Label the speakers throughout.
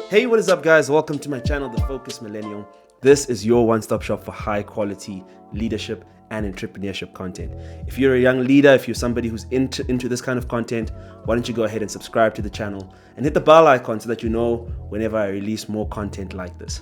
Speaker 1: Hey, what is up, guys? Welcome to my channel, The Focused Millennial. This is your one-stop shop for high-quality leadership and entrepreneurship content. If you're a young leader, if you're somebody who's into this kind of content, why don't you go ahead and subscribe to the channel and hit the bell icon so that you know whenever I release more content like this.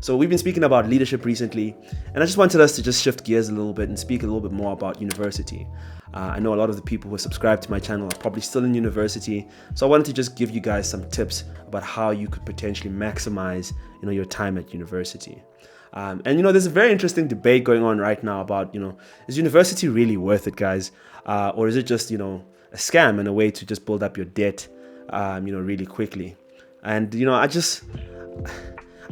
Speaker 1: So we've been speaking about leadership recently, and I just wanted us to just shift gears a little bit and speak a little bit more about university. I know a lot of the people who are subscribed to my channel are probably still in university, so I wanted to just give you guys some tips about how you could potentially maximize, your time at university. And there's a very interesting debate going on right now about, is university really worth it, guys, or is it just, a scam and a way to just build up your debt, really quickly? And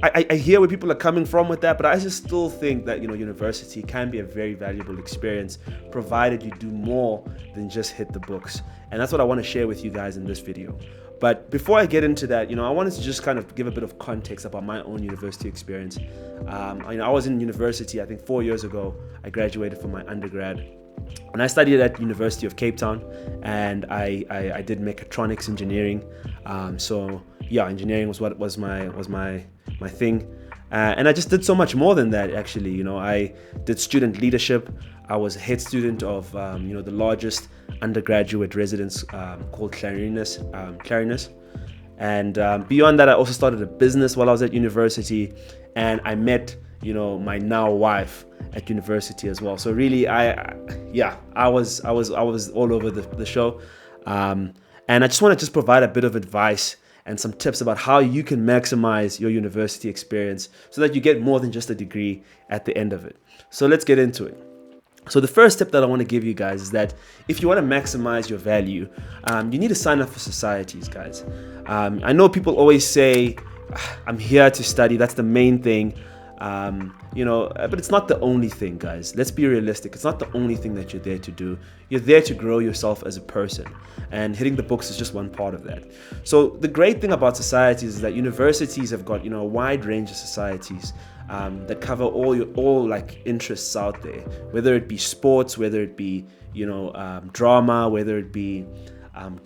Speaker 1: I hear where people are coming from with that, but I just still think that, university can be a very valuable experience, provided you do more than just hit the books. And that's what I want to share with you guys in this video. But before I get into that, I wanted to just kind of give a bit of context about my own university experience. I was in university, I think 4 years ago. I graduated from my undergrad. And I studied at University of Cape Town, and I did mechatronics engineering. Engineering was my thing, and I just did so much more than that. Actually, I did student leadership. I was a head student of the largest undergraduate residence called Clarinus. And beyond that, I also started a business while I was at university, and I met my now wife at university as well. So really, I was all over the show, and I just want to provide a bit of advice and some tips about how you can maximize your university experience so that you get more than just a degree at the end of it. So let's get into it. So the first tip that I want to give you guys is that if you want to maximize your value, you need to sign up for societies, guys. I know people always say, I'm here to study, that's the main thing. But it's not the only thing, guys. Let's be realistic. It's not the only thing that you're there to do. You're there to grow yourself as a person, and hitting the books is just one part of that. So the great thing about societies is that universities have got, a wide range of societies that cover all interests out there, whether it be sports, whether it be, drama, whether it be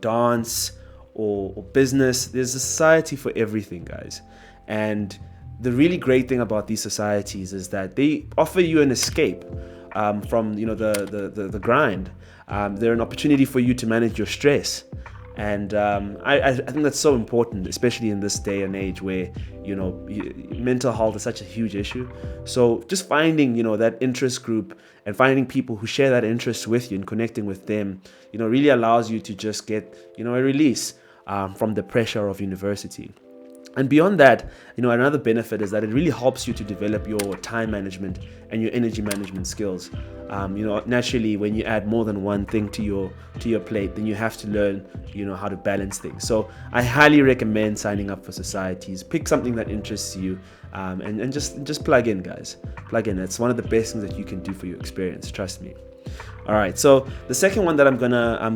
Speaker 1: dance or business. There's a society for everything, guys. And the really great thing about these societies is that they offer you an escape from the grind. They're an opportunity for you to manage your stress, and I think that's so important, especially in this day and age where mental health is such a huge issue. So just finding that interest group and finding people who share that interest with you and connecting with them really allows you to just get a release from the pressure of university. And beyond that, another benefit is that it really helps you to develop your time management and your energy management skills. Naturally, when you add more than one thing to your plate, then you have to learn, how to balance things. So I highly recommend signing up for societies. Pick something that interests you, and just plug in, guys. Plug in. It's one of the best things that you can do for your experience. Trust me. All right. So the second one that I'm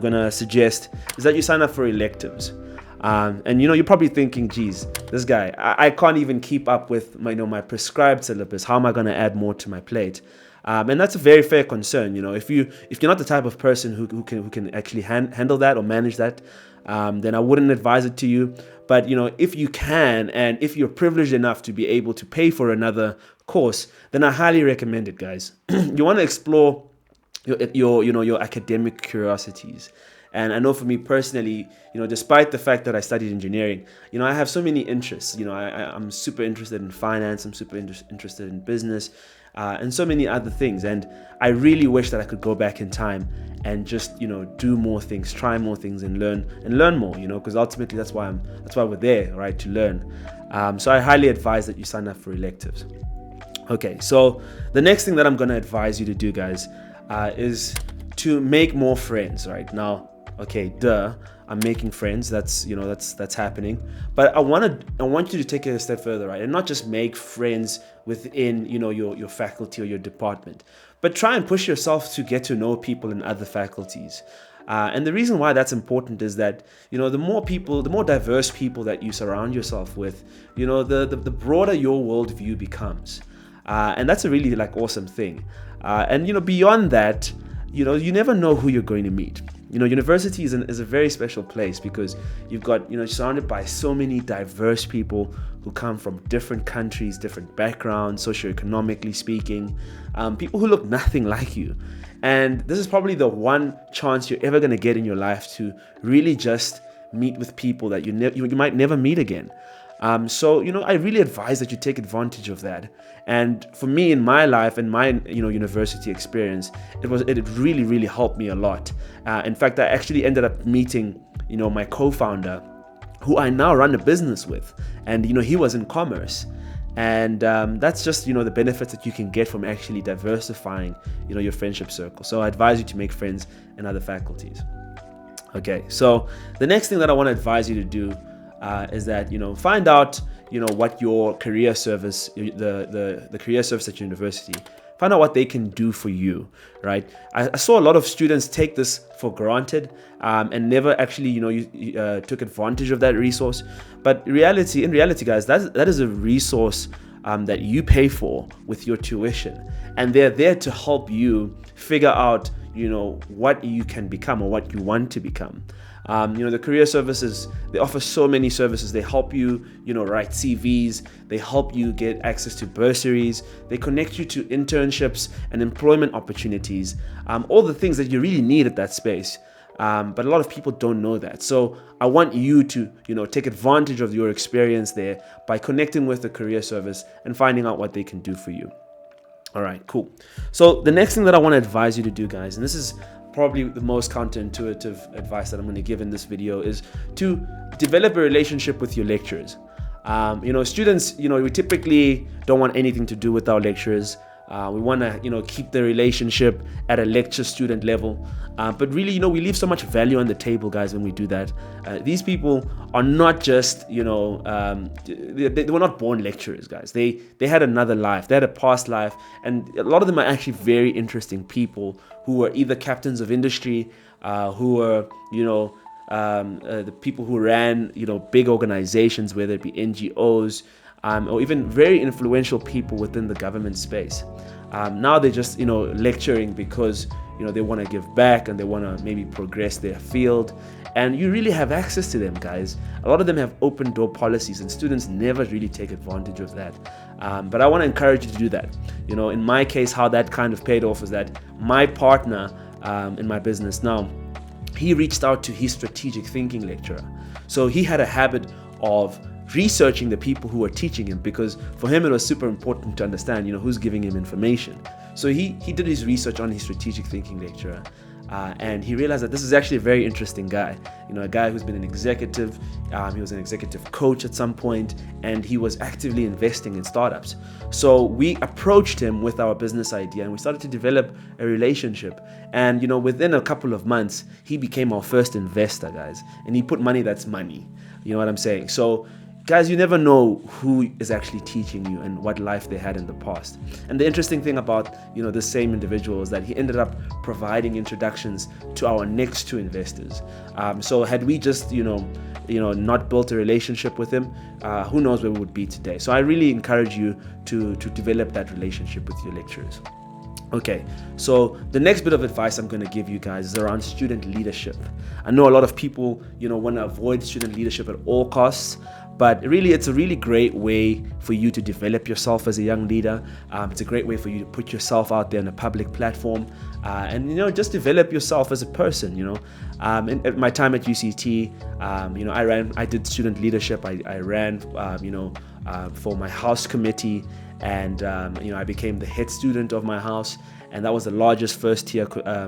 Speaker 1: gonna suggest is that you sign up for electives. And you're probably thinking, geez, this guy, I can't even keep up with my prescribed syllabus. How am I going to add more to my plate? And that's a very fair concern. If you're not the type of person who can actually handle that or manage that, then I wouldn't advise it to you. But if you can, and if you're privileged enough to be able to pay for another course, then I highly recommend it, guys. You want to explore your academic curiosities. And I know for me personally, despite the fact that I studied engineering, I have so many interests. I'm super interested in finance. I'm super interested in business, and so many other things. And I really wish that I could go back in time and just, do more things, try more things, and learn more. Because ultimately that's why we're there, right? To learn. So I highly advise that you sign up for electives. Okay, so the next thing that I'm going to advise you to do, guys, is to make more friends. Right now. Okay, I'm making friends. That's happening. But I want you to take it a step further, right? And not just make friends within, your faculty or your department, but try and push yourself to get to know people in other faculties. And the reason why that's important is that, the more diverse people that you surround yourself with, the broader your worldview becomes. And that's a really awesome thing. And beyond that, you never know who you're going to meet. University is a very special place because you've got, surrounded by so many diverse people who come from different countries, different backgrounds, socioeconomically speaking, people who look nothing like you. And this is probably the one chance you're ever going to get in your life to really just meet with people that you might never meet again. So I really advise that you take advantage of that. And for me, in my life and my university experience, it really, really helped me a lot. In fact, I actually ended up meeting my co-founder, who I now run a business with, and he was in commerce. And that's just the benefits that you can get from actually diversifying your friendship circle. So I advise you to make friends in other faculties. Okay, so the next thing that I want to advise you to do is that find out what your career service, the career service at your university, find out what they can do for you, right? I saw a lot of students take this for granted and never actually took advantage of that resource. But in reality, guys, that is a resource that you pay for with your tuition, and they're there to help you figure out what you can become or what you want to become. The career services, they offer so many services. They help you, write CVs. They help you get access to bursaries. They connect you to internships and employment opportunities. All the things that you really need at that space. But a lot of people don't know that. So I want you to, take advantage of your experience there by connecting with the career service and finding out what they can do for you. All right, cool. So the next thing that I want to advise you to do, guys, and this is probably the most counterintuitive advice that I'm going to give in this video, is to develop a relationship with your lecturers. Students, we typically don't want anything to do with our lecturers. We want to, keep the relationship at a lecture student level. But really, we leave so much value on the table, guys, when we do that. These people are not just, they were not born lecturers, guys. They had another life. They had a past life. And a lot of them are actually very interesting people who were either captains of industry, who were, the people who ran, big organizations, whether it be NGOs, or even very influential people within the government space. Now they're just, lecturing because, they want to give back and they want to maybe progress their field. And you really have access to them, guys. A lot of them have open door policies and students never really take advantage of that. But I want to encourage you to do that. In my case, how that kind of paid off is that my partner in my business now, he reached out to his strategic thinking lecturer. So he had a habit of researching the people who were teaching him, because for him it was super important to understand who's giving him information. So he did his research on his strategic thinking lecturer, and he realized that this is actually a very interesting guy, a guy who's been an executive. He was an executive coach at some point, and he was actively investing in startups. So we approached him with our business idea and we started to develop a relationship, and within a couple of months he became our first investor, guys, and he put money that's money. You know what I'm saying? So guys, you never know who is actually teaching you and what life they had in the past. And the interesting thing about, the same individual is that he ended up providing introductions to our next two investors. So had we just, not built a relationship with him, who knows where we would be today. So I really encourage you to develop that relationship with your lecturers. Okay, so the next bit of advice I'm going to give you guys is around student leadership. I know a lot of people, want to avoid student leadership at all costs, but really it's a really great way for you to develop yourself as a young leader. It's a great way for you to put yourself out there on a public platform, and just develop yourself as a person. At my time at UCT, I did student leadership. I ran, for my house committee. And I became the head student of my house, and that was the largest first-tier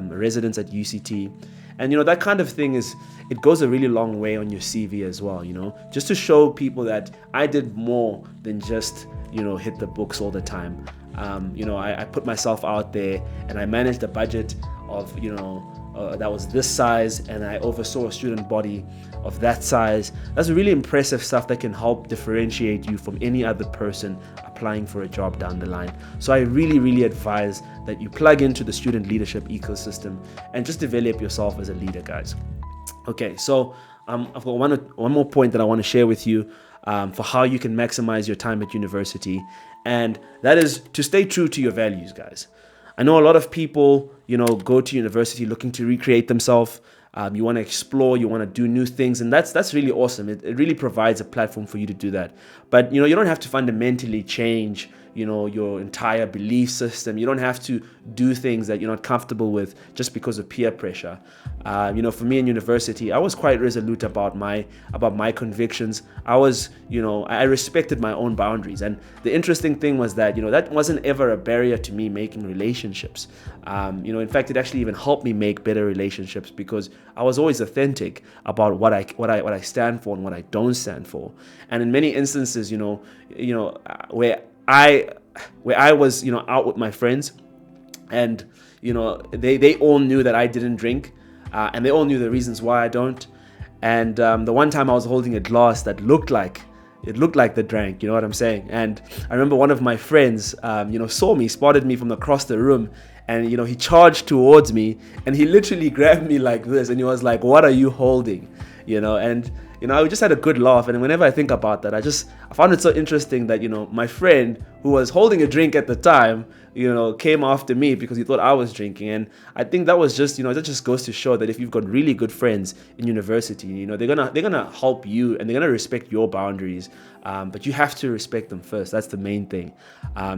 Speaker 1: residence at UCT. And that kind of thing it goes a really long way on your CV as well. Just to show people that I did more than just hit the books all the time. I put myself out there, and I managed a budget of that was this size, and I oversaw a student body of that size. That's really impressive stuff that can help differentiate you from any other person applying for a job down the line. So I really, really advise that you plug into the student leadership ecosystem and just develop yourself as a leader, guys. Okay, so I've got one more point that I want to share with you for how you can maximize your time at university, and that is to stay true to your values, guys. I know a lot of people, go to university looking to recreate themselves. you want to explore, you want to do new things, and that's really awesome. It really provides a platform for you to do that. But you don't have to fundamentally change your entire belief system. You don't have to do things that you're not comfortable with just because of peer pressure. For me in university, I was quite resolute about my convictions. I respected my own boundaries, and the interesting thing was that that wasn't ever a barrier to me making relationships. In fact, it actually even helped me make better relationships because I was always authentic about what I stand for and what I don't stand for. And in many instances, where I was out with my friends, and they all knew that I didn't drink, and they all knew the reasons why I don't. And the one time I was holding a glass that looked like they drank, you know what I'm saying? And I remember one of my friends spotted me from across the room, and he charged towards me, and he literally grabbed me like this, and he was like, "What are you holding?" And I just had a good laugh. And whenever I think about that, I found it so interesting that my friend, who was holding a drink at the time, came after me because he thought I was drinking. And I think that was just that just goes to show that if you've got really good friends in university, they're gonna help you, and they're gonna respect your boundaries, but you have to respect them first. That's the main thing.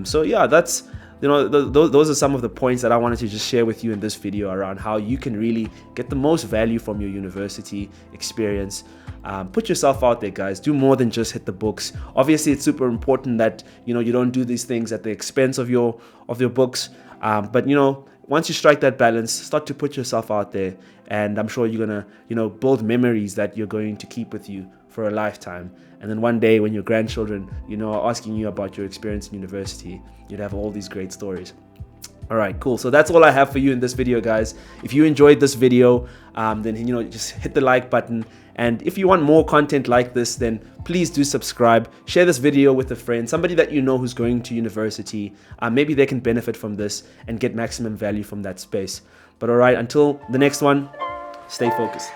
Speaker 1: So yeah, that's those are some of the points that I wanted to just share with you in this video around how you can really get the most value from your university experience. Put yourself out there, guys. Do more than just hit the books. Obviously, it's super important that you don't do these things at the expense of your books. But once you strike that balance, start to put yourself out there, and I'm sure you're gonna build memories that you're going to keep with you for a lifetime. And then one day when your grandchildren are asking you about your experience in university, you'd have all these great stories. All right, cool. So that's all I have for you in this video, guys. If you enjoyed this video, then just hit the like button. And if you want more content like this, then please do subscribe. Share this video with a friend, somebody that who's going to university. Maybe they can benefit from this and get maximum value from that space. But all right, until the next one, stay focused.